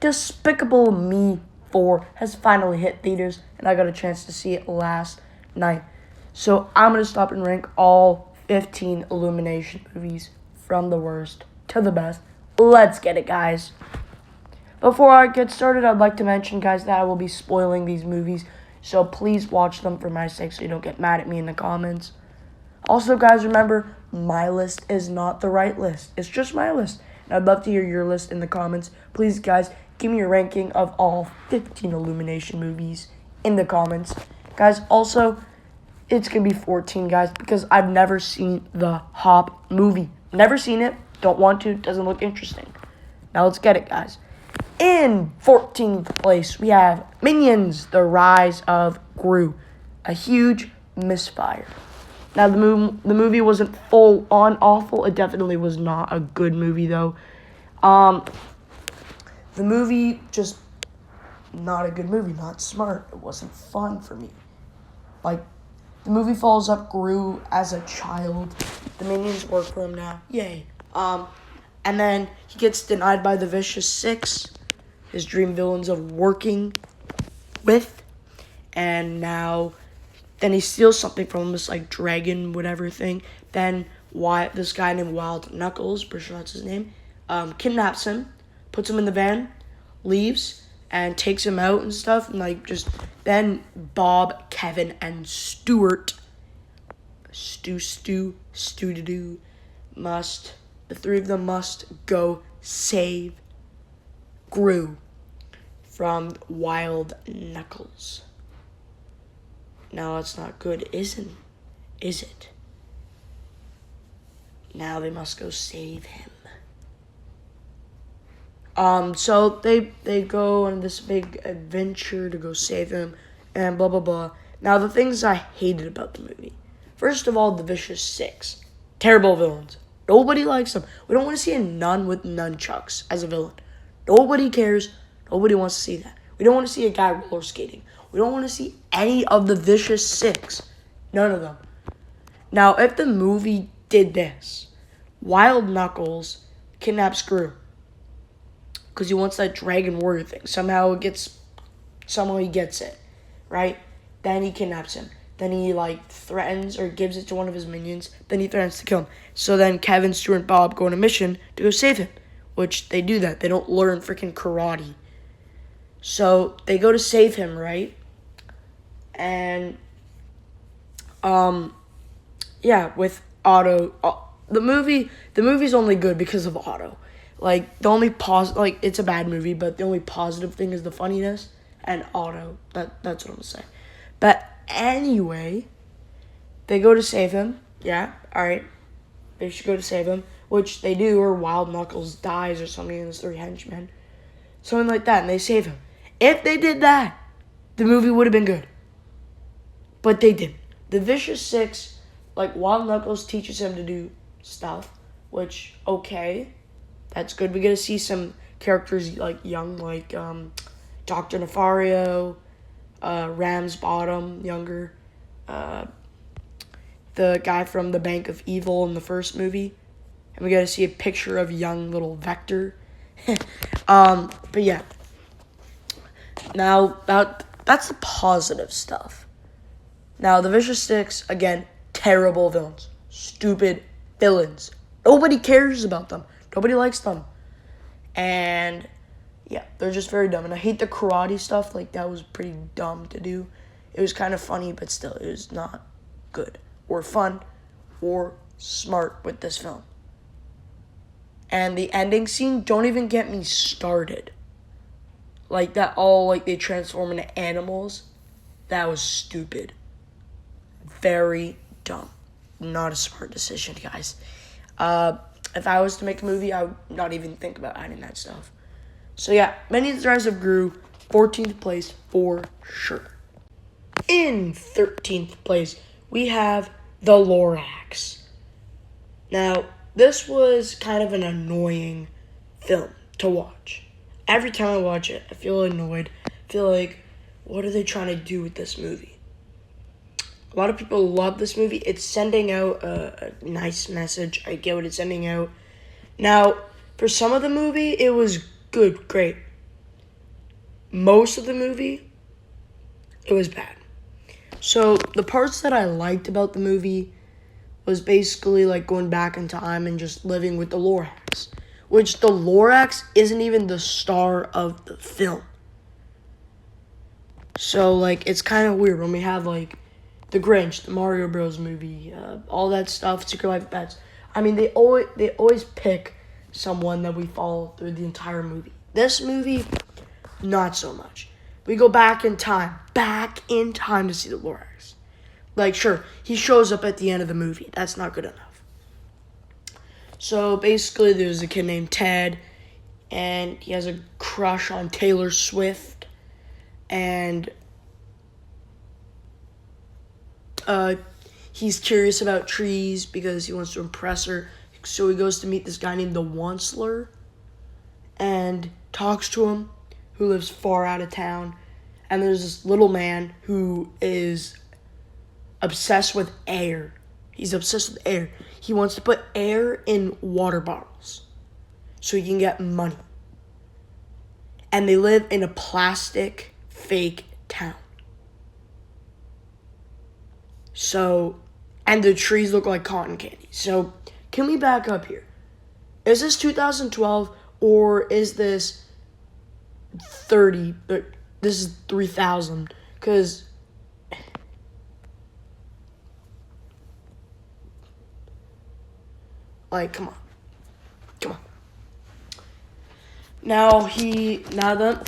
Despicable Me 4 has finally hit theaters, and I got a chance to see it last night. So I'm going to stop and rank all 15 Illumination movies from the worst to the best. Let's get it, guys. Before I get started, I'd like to mention, guys, that I will be spoiling these movies, so please watch them for my sake so you don't get mad at me in the comments. Also, guys, remember, my list is not the right list. It's just my list. And I'd love to hear your list in the comments. Please, guys, give me your ranking of all 15 Illumination movies in the comments. Guys, also, it's going to be 14, guys, because I've never seen the Hop movie. Never seen it. Don't want to. Doesn't look interesting. Now let's get it, guys. In 14th place, we have Minions, The Rise of Gru. A huge misfire. Now, the movie wasn't full-on awful. It definitely was not a good movie, though. The movie, just not a good movie, not smart. It wasn't fun for me. Like, the movie follows up Gru as a child. The Minions work for him now. Yay. And then he gets denied by the Vicious Six, his dream villains of working with. And now, then he steals something from him, this like dragon whatever thing. Then this guy named Wild Knuckles, pretty sure that's his name, kidnaps him, puts him in the van, leaves, and takes him out and stuff. And like then Bob, Kevin, and Stuart, the three of them must go save Gru from Wild Knuckles. Now, that's not good, is it? Now they must go save him. So they go on this big adventure to go save him, and blah, blah, blah. Now, the things I hated about the movie. First of all, the Vicious Six. Terrible villains. Nobody likes them. We don't want to see a nun with nunchucks as a villain. Nobody cares. Nobody wants to see that. We don't want to see a guy roller skating. We don't want to see any of the Vicious Six. None of them. Now, if the movie did this, Wild Knuckles kidnaps Gru because he wants that dragon warrior thing. Somehow he gets it, right? Then he kidnaps him. Then he threatens or gives it to one of his minions. Then he threatens to kill him. So then Kevin, Stuart, and Bob go on a mission to go save him, which they do that. They don't learn freaking karate. So they go to save him, right? And, with Otto, the movie's only good because of Otto. Like, the only it's a bad movie, but the only positive thing is the funniness and Otto. That's what I'm gonna say. But anyway, they go to save him. Yeah, alright. They should go to save him, which they do, or Wild Knuckles dies or something in his three henchmen. Something like that, and they save him. If they did that, the movie would have been good. But they didn't. The Vicious Six, Wild Knuckles teaches him to do stuff, which, okay, that's good. We get to see some characters, young, Dr. Nefario, Ramsbottom, younger, the guy from the Bank of Evil in the first movie. And we get to see a picture of young little Vector. But yeah. Now, that's the positive stuff. Now, the Vicious Six, again, terrible villains. Stupid villains. Nobody cares about them. Nobody likes them. And, yeah, they're just very dumb. And I hate the karate stuff. That was pretty dumb to do. It was kind of funny, but still, it was not good or fun or smart with this film. And the ending scene, don't even get me started. They transform into animals. That was stupid. Very dumb. Not a smart decision, guys. If I was to make a movie, I would not even think about adding that stuff. So yeah, Minions: The Rise of Gru, 14th place for sure. In 13th place, we have The Lorax. Now, this was kind of an annoying film to watch. Every time I watch it, I feel annoyed. I feel like, what are they trying to do with this movie? A lot of people love this movie. It's sending out a nice message. I get what it's sending out. Now, for some of the movie, it was good, great. most of the movie, it was bad. So the parts that I liked about the movie was basically like going back in time and just living with the Lorax, which the Lorax isn't even the star of the film. So like it's kind of weird when we have like the Grinch, the Mario Bros. Movie, all that stuff, Secret Life of Pets. I mean, they always pick someone that we follow through the entire movie. This movie, not so much. We go back in time to see the Lorax. Like, sure, he shows up at the end of the movie. That's not good enough. So, basically, there's a kid named Ted, and he has a crush on Taylor Swift, and he's curious about trees because he wants to impress her. So he goes to meet this guy named the Onceler and talks to him, who lives far out of town. And there's this little man who is obsessed with air. He's obsessed with air. He wants to put air in water bottles so he can get money. And they live in a plastic fake town. So, and the trees look like cotton candy. So, can we back up here? Is this 2012 or is this 30? But this is 3000. Because like, come on.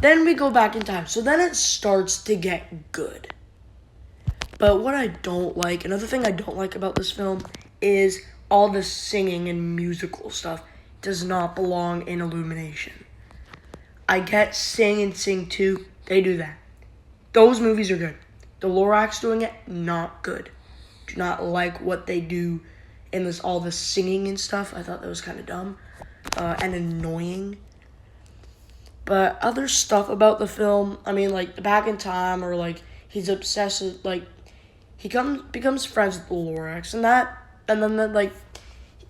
Then we go back in time. So then it starts to get good. But what I don't like, another thing I don't like about this film is all the singing and musical stuff does not belong in Illumination. I get Sing and Sing 2, they do that. Those movies are good. The Lorax doing it, not good. Do not like what they do in this all the singing and stuff. I thought that was kind of dumb and annoying. But other stuff about the film, I mean, like the back in time, or like he's obsessed with, like, he becomes friends with the Lorax, and then like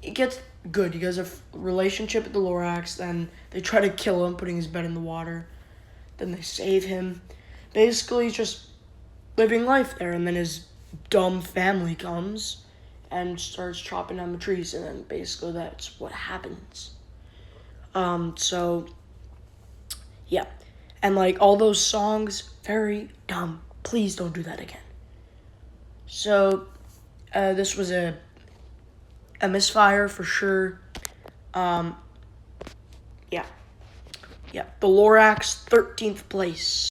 it gets good. He has a relationship with the Lorax. Then they try to kill him, putting his bed in the water. Then they save him. Basically, he's just living life there, and then his dumb family comes and starts chopping down the trees, and then basically that's what happens. So yeah, and like all those songs, very dumb. Please don't do that again. So, this was a misfire for sure. Yeah. The Lorax, 13th place.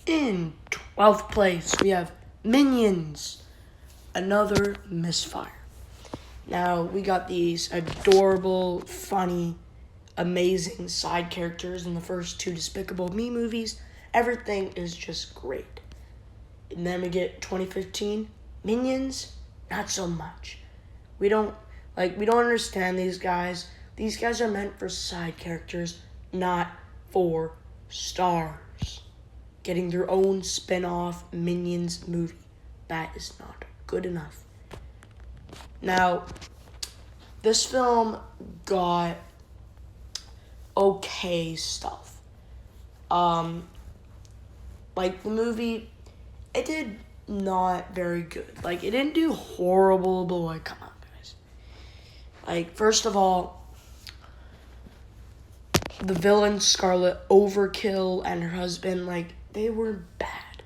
In 12th place, we have Minions, another misfire. Now, we got these adorable, funny, amazing side characters in the first two Despicable Me movies. Everything is just great. And then we get 2015, Minions, not so much. We don't understand these guys. These guys are meant for side characters, not for stars. Getting their own spin-off Minions movie. That is not good enough. Now, this film got okay stuff. Like the movie, it did not very good. Like, it didn't do horrible, but like, come on, guys. Like, first of all, the villain, Scarlet Overkill, and her husband, like, they were bad.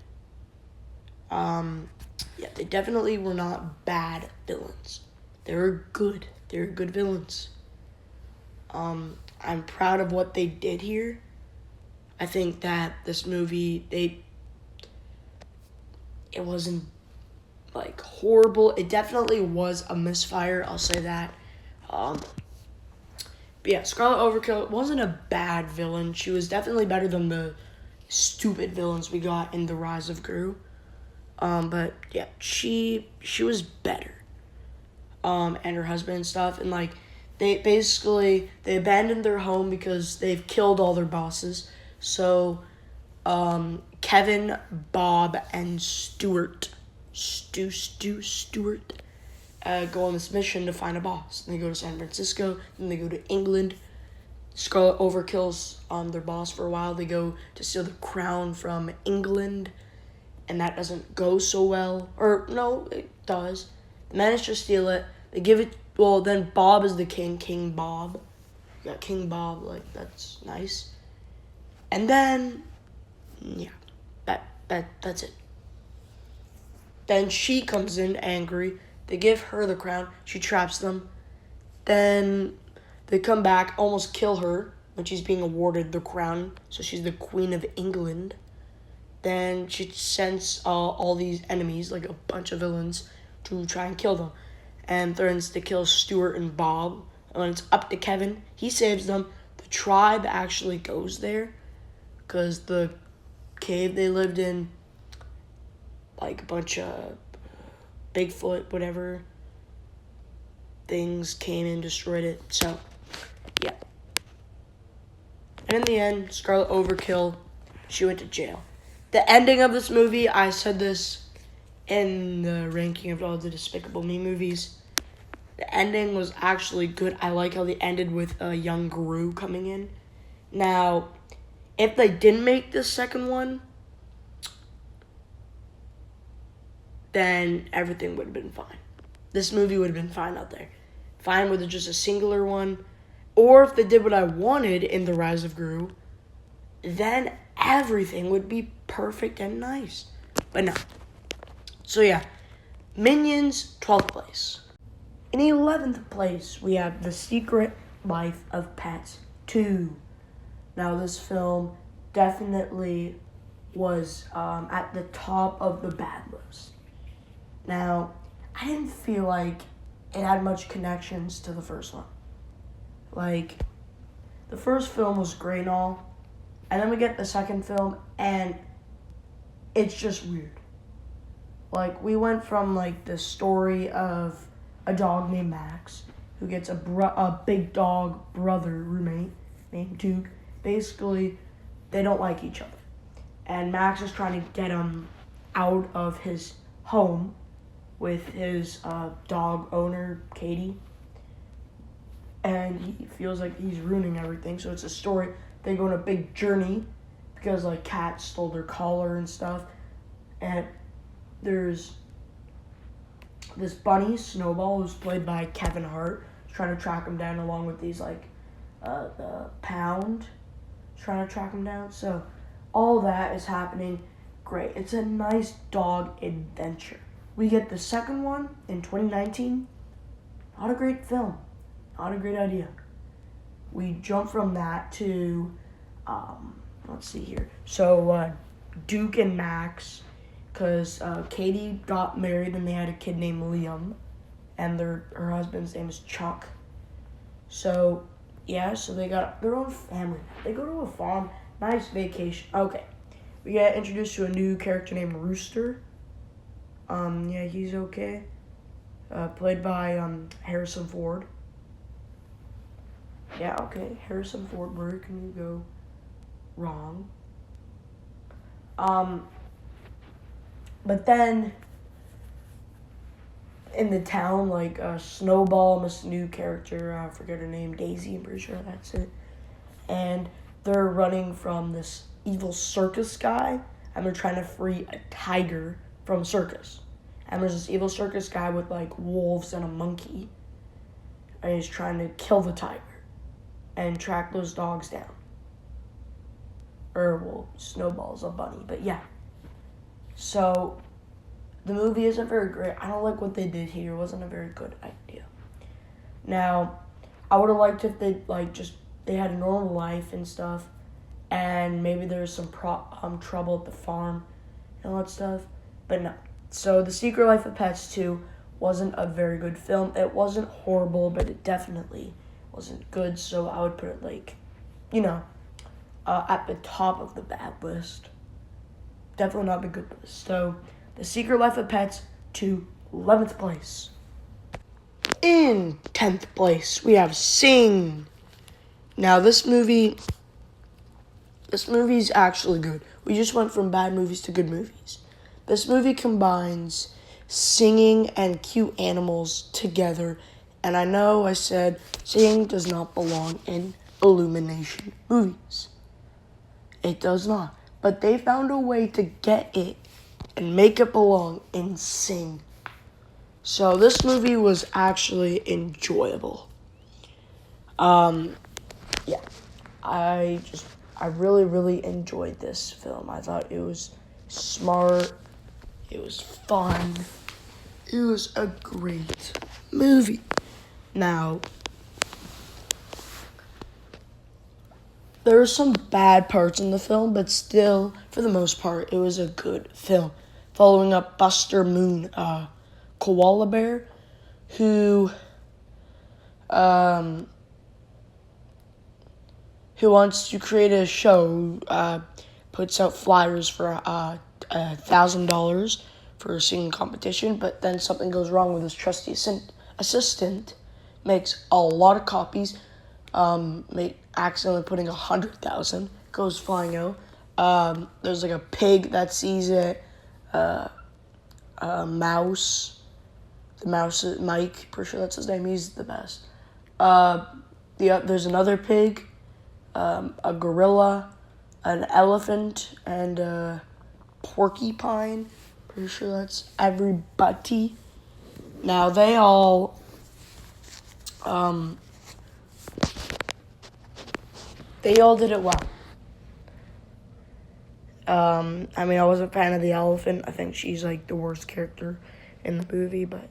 Yeah, they definitely were not bad villains. They were good. They were good villains. I'm proud of what they did here. I think that this movie, it wasn't, like, horrible. It definitely was a misfire, I'll say that. But yeah, Scarlet Overkill wasn't a bad villain. She was definitely better than the stupid villains we got in The Rise of Gru. But yeah, she was better. And her husband and stuff. And like, they abandoned their home because they've killed all their bosses. So, Kevin, Bob, and Stuart go on this mission to find a boss. And they go to San Francisco, then they go to England, Scarlet overkills their boss for a while. They go to steal the crown from England, and that doesn't go so well. Or, no, it does. They manage to steal it. They give it, well, then Bob is the king, King Bob. You got King Bob, like, that's nice. And then, yeah, that's it. Then she comes in angry. They give her the crown. She traps them. Then they come back, almost kill her when she's being awarded the crown. So she's the Queen of England. Then she sends all these enemies, like a bunch of villains, to try and kill them. And threatens to kill Stuart and Bob. And when it's up to Kevin, he saves them. The tribe actually goes there because the cave they lived in, like a bunch of Bigfoot, whatever, things came and destroyed it. So, yeah. And in the end, Scarlet Overkill, she went to jail. The ending of this movie, I said this in the ranking of all the Despicable Me movies. The ending was actually good. I like how they ended with a young Gru coming in. Now, if they didn't make this second one, then everything would have been fine. This movie would have been fine out there. Fine with just a singular one. Or if they did what I wanted in The Rise of Gru, then everything would be perfect and nice. But no. So yeah, Minions, 12th place. In 11th place, we have The Secret Life of Pets 2. Now, this film definitely was at the top of the bad list. Now, I didn't feel like it had much connections to the first one. Like, the first film was great and all, and then we get the second film, and it's just weird. Like, we went from, like, the story of a dog named Max, who gets a big dog brother roommate named Duke. Basically, they don't like each other. And Max is trying to get him out of his home with his dog owner, Katie. And he feels like he's ruining everything. So it's a story. They go on a big journey because, like, cats stole their collar and stuff. And there's this bunny, Snowball, who's played by Kevin Hart, trying to track him down along with these, like, the Pound trying to track him down. So all that is happening. Great. It's a nice dog adventure. We get the second one in 2019. Not a great film. Not a great idea. We jump from that to, let's see here. So, Duke and Max, because Katie got married and they had a kid named Liam, and her husband's name is Chuck. So, yeah, so they got their own family. They go to a farm, nice vacation. Okay, we get introduced to a new character named Rooster. Yeah, he's okay. Played by Harrison Ford. Yeah, okay, Harrison Ford. Where can you go wrong? But then in the town, like Snowball, this new character, I forget her name, Daisy, I'm pretty sure that's it. And they're running from this evil circus guy, and they're trying to free a tiger from a circus. And there's this evil circus guy with, like, wolves and a monkey, and he's trying to kill the tiger and track those dogs down. Or, well, Snowball's a bunny, but yeah. So, the movie isn't very great. I don't like what they did here. It wasn't a very good idea. Now, I would have liked if they, like, they had a normal life and stuff, and maybe there was some trouble at the farm and all that stuff, but no. So, The Secret Life of Pets 2 wasn't a very good film. It wasn't horrible, but it definitely wasn't good, so I would put it, like, at the top of the bad list. Definitely not the good list. So, The Secret Life of Pets to 11th place. In 10th place, we have Sing. Now, this movie's actually good. We just went from bad movies to good movies. This movie combines singing and cute animals together. And I know I said singing does not belong in Illumination movies. It does not. But they found a way to get it and make it belong in Sing. So this movie was actually enjoyable. Yeah. I really, really enjoyed this film. I thought it was smart. It was fun. It was a great movie. Now, there were some bad parts in the film, but still, for the most part, it was a good film. Following up Buster Moon, koala bear, who wants to create a show, puts out flyers for $1,000 for a singing competition, but then something goes wrong with his trusty assistant, makes a lot of copies, accidentally putting 100,000, goes flying out. There's like a pig that sees it, a mouse. The mouse is Mike, pretty sure that's his name. He's the best. There's another pig, a gorilla, an elephant, and a porcupine. Pretty sure that's everybody. Now they all did it well. I mean, I wasn't a fan of the elephant. I think she's like the worst character in the movie, but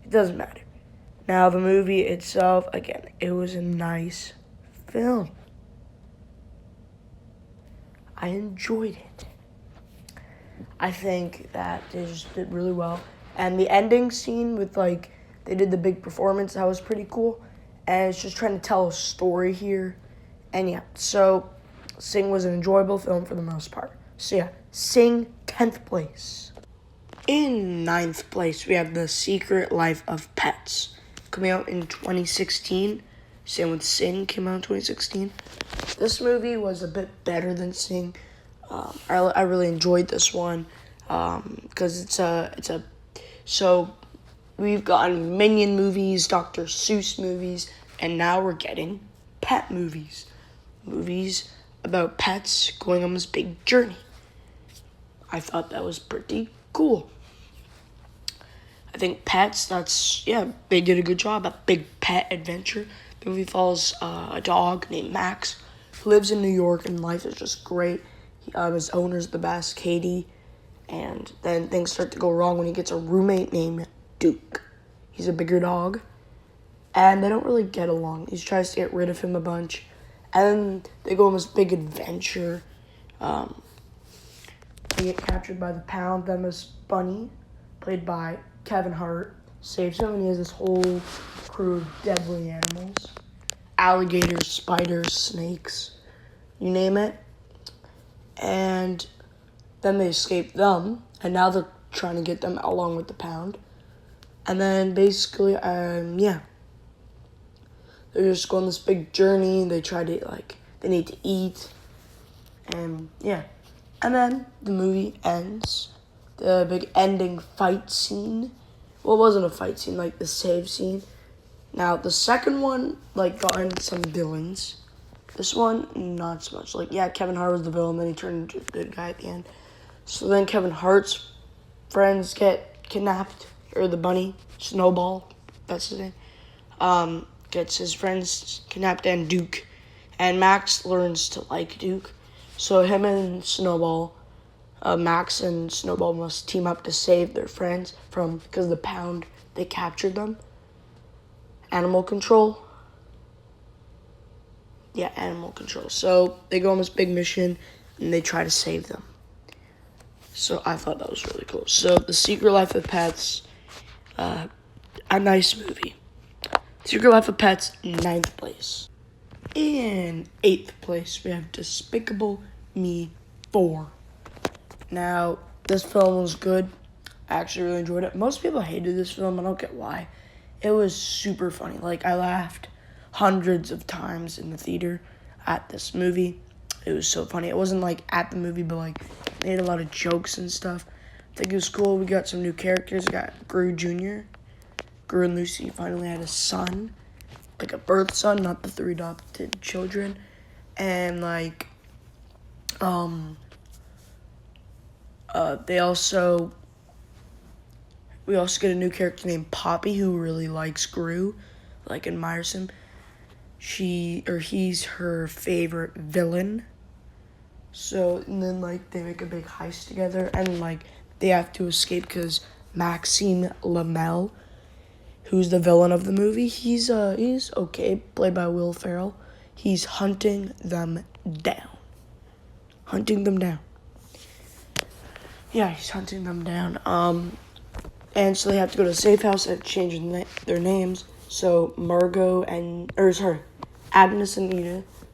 it doesn't matter. Now, the movie itself, again, it was a nice film. I enjoyed it. I think that they just did really well. And the ending scene with, like, they did the big performance, that was pretty cool. And it's just trying to tell a story here. And yeah, so Sing was an enjoyable film for the most part. So yeah, Sing, 10th place. In 9th place, we have The Secret Life of Pets, coming out in 2016. Same with Sing, came out in 2016. This movie was a bit better than Sing. I really enjoyed this one because so we've gotten Minion movies, Dr. Seuss movies, and now we're getting pet movies. Movies about pets going on this big journey. I thought that was pretty cool. I think Pets, they did a good job. A big pet adventure. The movie follows a dog named Max who lives in New York, and life is just great. His owner's the best, Katie, and then things start to go wrong when he gets a roommate named Duke. He's a bigger dog, and they don't really get along. He tries to get rid of him a bunch, and they go on this big adventure. They get captured by the pound. Then this bunny, played by Kevin Hart, saves him, and he has this whole crew of deadly animals. Alligators, spiders, snakes, you name it. And then they escape them, and now they're trying to get them along with the pound. And then basically, they're just going on this big journey. They try to, they need to eat. And, yeah. And then the movie ends. The big ending fight scene. Well, it wasn't a fight scene, like the save scene. Now, the second one, got into some villains. This one, not so much. Kevin Hart was the villain, then he turned into a good guy at the end. So then Kevin Hart's friends get kidnapped, or the bunny, Snowball, that's his name, gets his friends kidnapped, and Duke. And Max learns to like Duke. So him and Snowball, Max and Snowball must team up to save their friends because the pound, they captured them. Animal control. Yeah, animal control. So they go on this big mission, and they try to save them. So I thought that was really cool. So The Secret Life of Pets, a nice movie. Secret Life of Pets, 9th place. In 8th place, we have Despicable Me 4. Now, this film was good. I actually really enjoyed it. Most people hated this film. I don't get why. It was super funny. I laughed hundreds of times in the theater at this movie. It was so funny. It wasn't, at the movie, but, they had a lot of jokes and stuff. I think it was cool. We got some new characters. We got Gru Jr. Gru and Lucy finally had a son. like a birth son, not the 3 adopted children. And like they also we also get a new character named Poppy who really likes Gru, like admires him. He's her favorite villain. So, and then like they make a big heist together, and like they have to escape because Maxime Lamel, who's the villain of the movie, he's okay, played by Will Ferrell. He's hunting them down. Yeah, he's hunting them down. And so they have to go to a safe house and change their names. So Agnes and Edith,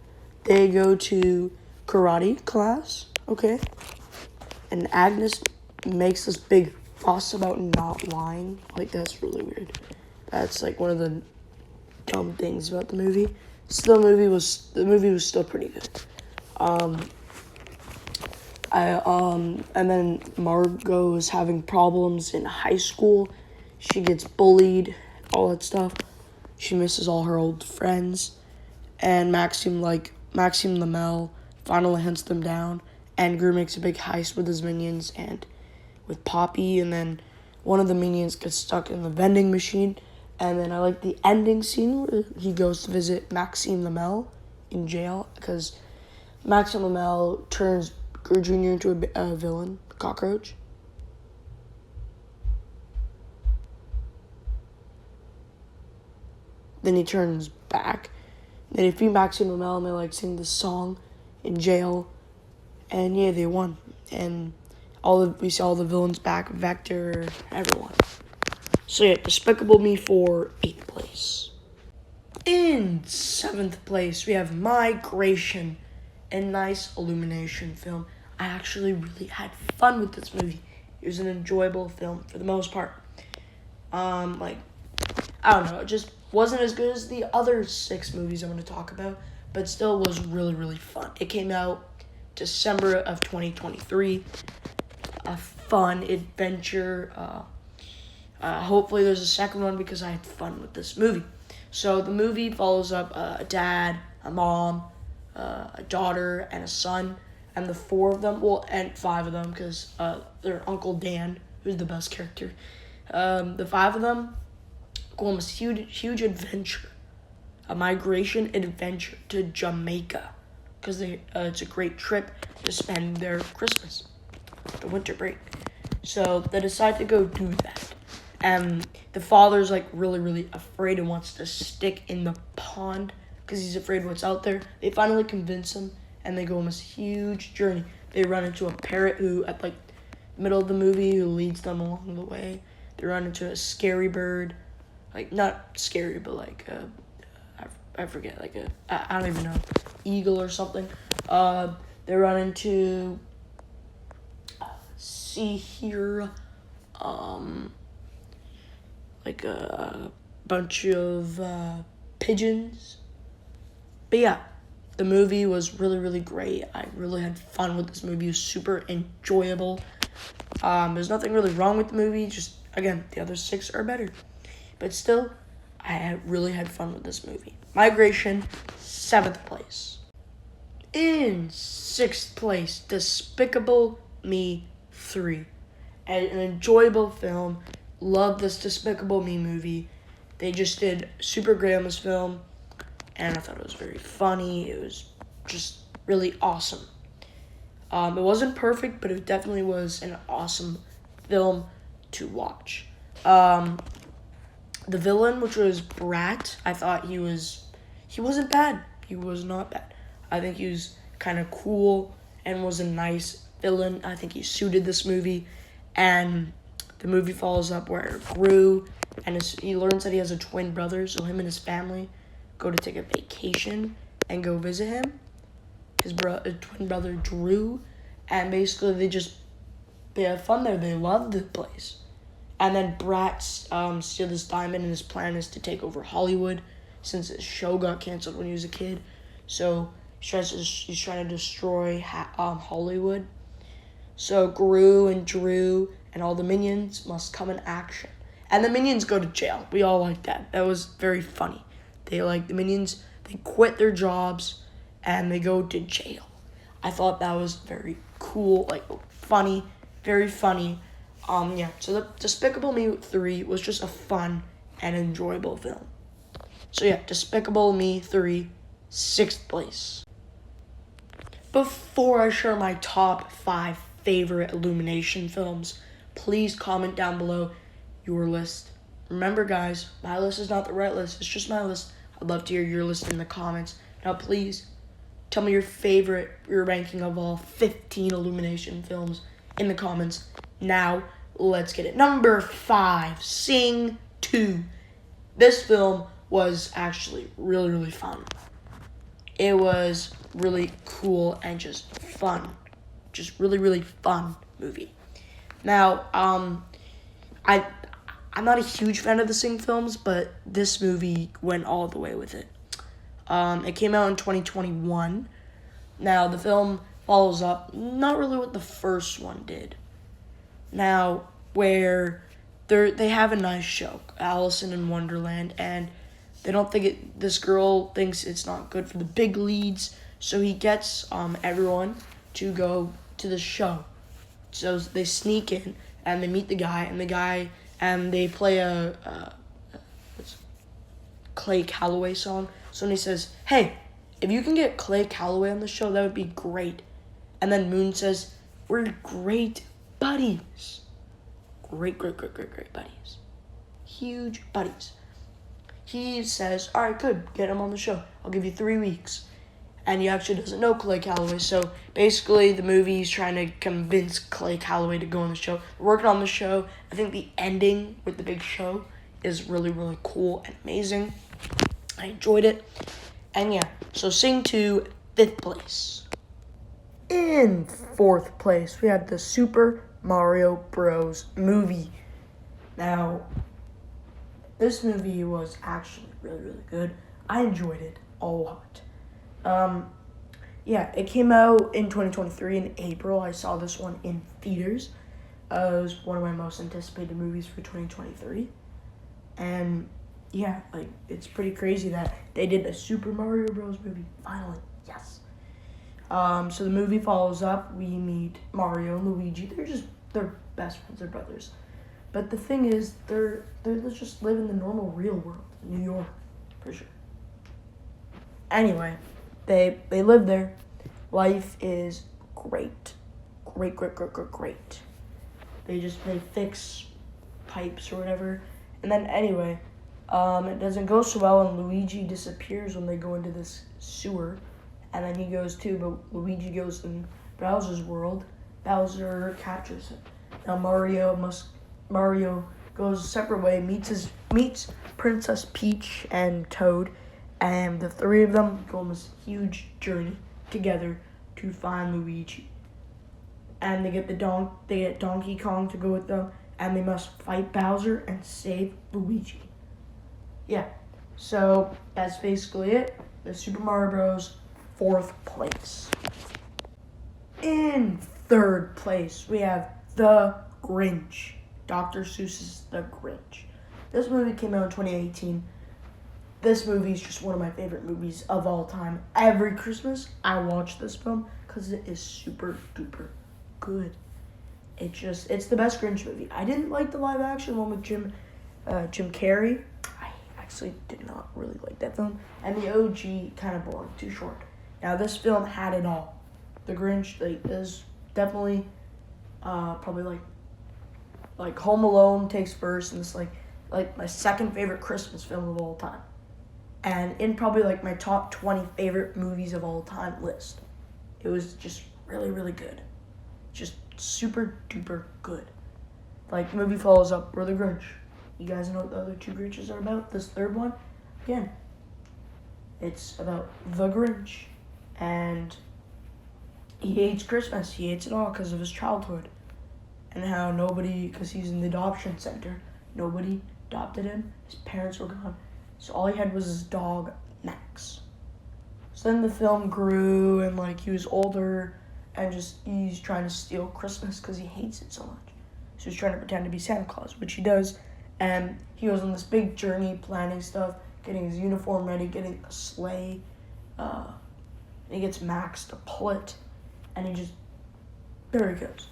they go to karate class, okay? And Agnes makes this big fuss about not lying. Like, that's really weird. That's like one of the dumb things about the movie. Still, the movie was still pretty good. And then Margot is having problems in high school. She gets bullied, all that stuff. She misses all her old friends. And Maxime Lamel finally hunts them down. And Gru makes a big heist with his minions and with Poppy. And then one of the minions gets stuck in the vending machine. And then I like the ending scene where he goes to visit Maxime Lamel in jail. Because Maxime Lamel turns Gru Jr. into a villain, cockroach. Then he turns back. Then they defeat Maxime Lamel and they like sing this song in jail. And yeah, they won. And we see all the villains back, Vector, everyone. So yeah, Despicable Me for 8th place. In 7th place, we have Migration, a nice Illumination film. I actually really had fun with this movie. It was an enjoyable film for the most part. I don't know, it just wasn't as good as the other 6 movies I'm going to talk about, but still was really, really fun. It came out December of 2023. A fun adventure. Hopefully there's a second one because I had fun with this movie. So the movie follows up a dad, a mom, a daughter, and a son. And the 4 of them, and 5 of them, because their Uncle Dan, who's the best character. The 5 of them go on this huge adventure, a migration adventure to Jamaica, because it's a great trip to spend their Christmas, the winter break. So they decide to go do that. And the father's like really, really afraid and wants to stick in the pond because he's afraid what's out there. They finally convince him. And they go on this huge journey. They run into a parrot who, at like middle of the movie, who leads them along the way. They run into a scary bird, like not scary, but like I forget, like I don't even know, eagle or something. They run into see here, like a bunch of pigeons. But yeah. The movie was really, really great. I really had fun with this movie. It was super enjoyable. There's nothing really wrong with the movie. Just, again, the other 6 are better. But still, I really had fun with this movie. Migration, 7th place. In 6th place, Despicable Me 3. An enjoyable film. Love this Despicable Me movie. They just did super great on this film. And I thought it was very funny. It was just really awesome. It wasn't perfect, but it definitely was an awesome film to watch. The villain, which was Brat, I thought he wasn't bad. He was not bad. I think he was kind of cool and was a nice villain. I think he suited this movie. And the movie follows up where Gru, and he learns that he has a twin brother, so him and his family go to take a vacation and go visit him, his twin brother Drew, and basically they have fun there. They love the place. And then Brat steals this diamond, and his plan is to take over Hollywood since his show got canceled when he was a kid. So he's trying to destroy Hollywood. So Gru and Drew and all the minions must come in action. And the minions go to jail. We all like that. That was very funny. the minions, they quit their jobs and they go to jail. I thought that was very cool, like funny, very funny. So the Despicable Me 3 was just a fun and enjoyable film. So yeah, Despicable Me 3, 6th place. Before I share my top 5 favorite Illumination films, please comment down below your list. Remember guys, my list is not the right list, it's just my list. I'd love to hear your list in the comments. Now please, tell me your ranking of all 15 Illumination films in the comments. Now, let's get it. Number 5, Sing 2. This film was actually really, really fun. It was really cool and just fun. Just really, really fun movie. Now, I'm not a huge fan of the Sing films, but this movie went all the way with it. It came out in 2021. Now, the film follows up not really what the first one did. Now, where they have a nice show, Alice in Wonderland, and they don't think this girl thinks it's not good for the big leads, so he gets everyone to go to the show. So they sneak in and they meet the guy, and they play a Clay Calloway song. So he says, "Hey, if you can get Clay Calloway on the show, that would be great." And then Moon says, "We're great buddies. Great buddies. Huge buddies." He says, "All right, good, get him on the show. I'll give you 3 weeks." And he actually doesn't know Clay Calloway. So basically, the movie's trying to convince Clay Calloway to go on the show. We're working on the show. I think the ending with the big show is really, really cool and amazing. I enjoyed it. And yeah, so Sing 2, 5th place. In 4th place, we have the Super Mario Bros. Movie. Now, this movie was actually really, really good. I enjoyed it a lot. It came out in 2023 in April. I saw this one in theaters. It was one of my most anticipated movies for 2023. And yeah, it's pretty crazy that they did a Super Mario Bros. Movie. Finally, yes. So the movie follows up. We meet Mario and Luigi. They're best friends. They're brothers. But the thing is, they're just live in the normal real world, New York, for sure. Anyway, they live there. Life is great. Great. They fix pipes or whatever. And then anyway, it doesn't go so well, and Luigi disappears when they go into this sewer. And then he goes too, but Luigi goes in Bowser's world. Bowser captures him. Now Mario goes a separate way, meets Princess Peach and Toad, and the three of them go on this huge journey together to find Luigi. And they get Donkey Kong to go with them, and they must fight Bowser and save Luigi. Yeah, so that's basically it. The Super Mario Bros. 4th place. In 3rd place, we have The Grinch. Dr. Seuss's The Grinch. This movie came out in 2018. This movie is just one of my favorite movies of all time. Every Christmas, I watch this film because it is super duper good. It's the best Grinch movie. I didn't like the live action one with Jim Carrey. I actually did not really like that film. And the OG kind of boring, too short. Now this film had it all. The Grinch is definitely probably like Home Alone takes first, and it's like my second favorite Christmas film of all time. And in probably my top 20 favorite movies of all time list. It was just really, really good. Just super duper good. The movie follows up with The Grinch. You guys know what the other 2 Grinches are about? This third one, again, it's about the Grinch. And he hates Christmas. He hates it all because of his childhood. And how because he's in the adoption center, nobody adopted him. His parents were gone. So all he had was his dog, Max. So then the film grew, and he was older, and he's trying to steal Christmas because he hates it so much. So he's trying to pretend to be Santa Claus, which he does. And he goes on this big journey, planning stuff, getting his uniform ready, getting a sleigh. And he gets Max to pull it, and there he goes.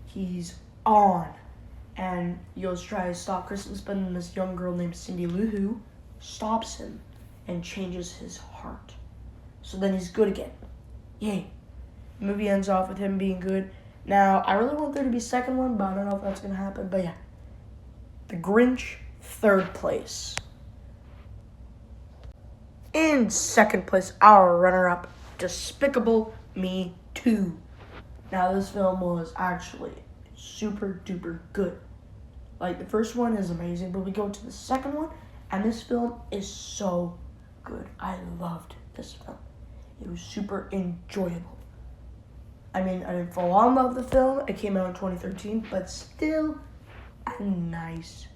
He's on, and he goes to try to stop Christmas, but then this young girl named Cindy Lou Who stops him and changes his heart. So then he's good again. Yay. The movie ends off with him being good. Now, I really want there to be a second one, but I don't know if that's going to happen. But yeah, The Grinch, third place. In second place, our runner-up, Despicable Me 2. Now, this film was actually super duper good. Like, the first one is amazing, but we go to the second one, and this film is so good. I loved this film. It was super enjoyable. I mean, I didn't fall in love with the film. It came out in 2013, but still a nice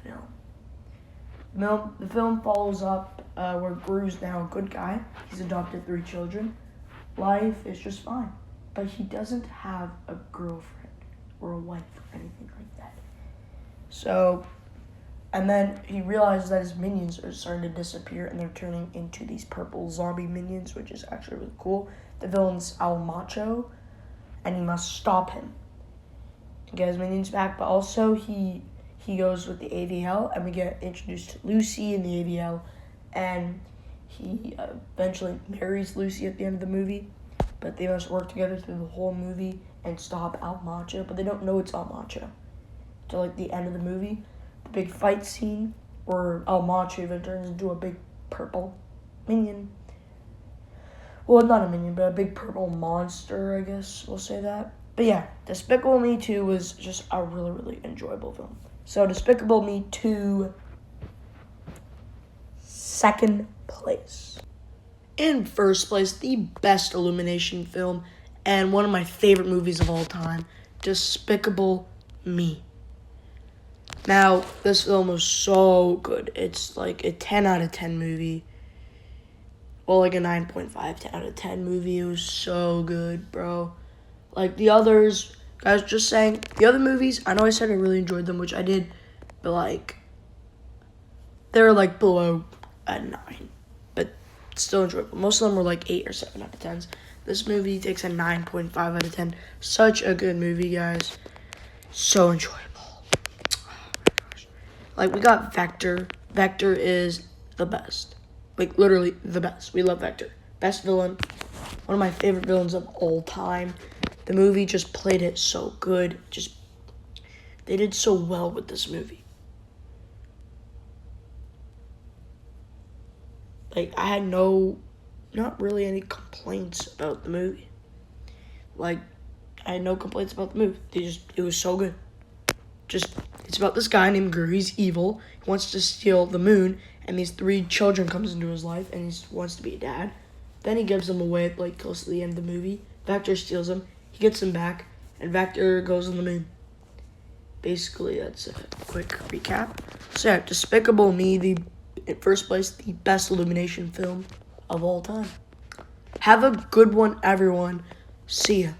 film. The film follows up where Gru's now a good guy. He's adopted 3 children. Life is just fine. But he doesn't have a girlfriend or a wife or anything like that. So, and then he realizes that his minions are starting to disappear and they're turning into these purple zombie minions, which is actually really cool. The villain's Al Macho, and he must stop him to get his minions back. But also, he goes with the AVL, and we get introduced to Lucy in the AVL, and he eventually marries Lucy at the end of the movie. But they must work together through the whole movie and stop Al Macho. But they don't know it's Al Macho till like the end of the movie. The big fight scene where Al Macho even turns into a big purple minion. Well, not a minion, but a big purple monster, I guess we'll say that. But yeah, Despicable Me 2 was just a really, really enjoyable film. So Despicable Me 2, second place. In first place, the best Illumination film and one of my favorite movies of all time, Despicable Me. Now, this film was so good. It's like a 10 out of 10 movie. Well, like a 9.5, 10 out of 10 movie. It was so good, bro. Like the others, guys, just saying, the other movies, I know I said I really enjoyed them, which I did, but like, they're like below a 9, but still enjoyable. Most of them were like 8 or 7 out of 10s. This movie takes a 9.5 out of 10. Such a good movie, guys. So enjoyable. Oh my gosh. Like, we got Vector. Vector is the best. Like, literally the best. We love Vector. Best villain. One of my favorite villains of all time. The movie just played it so good. They did so well with this movie. Like, I had not really any complaints about the movie. Like, I had no complaints about the movie. It was so good. It's about this guy named Gru. He's evil. He wants to steal the moon, and these 3 children comes into his life, and he wants to be a dad. Then he gives them away, like, close to the end of the movie. Vector steals them. He gets them back, and Vector goes on the moon. Basically, that's a quick recap. So, yeah, Despicable Me, in first place, the best Illumination film of all time. Have a good one, everyone. See ya.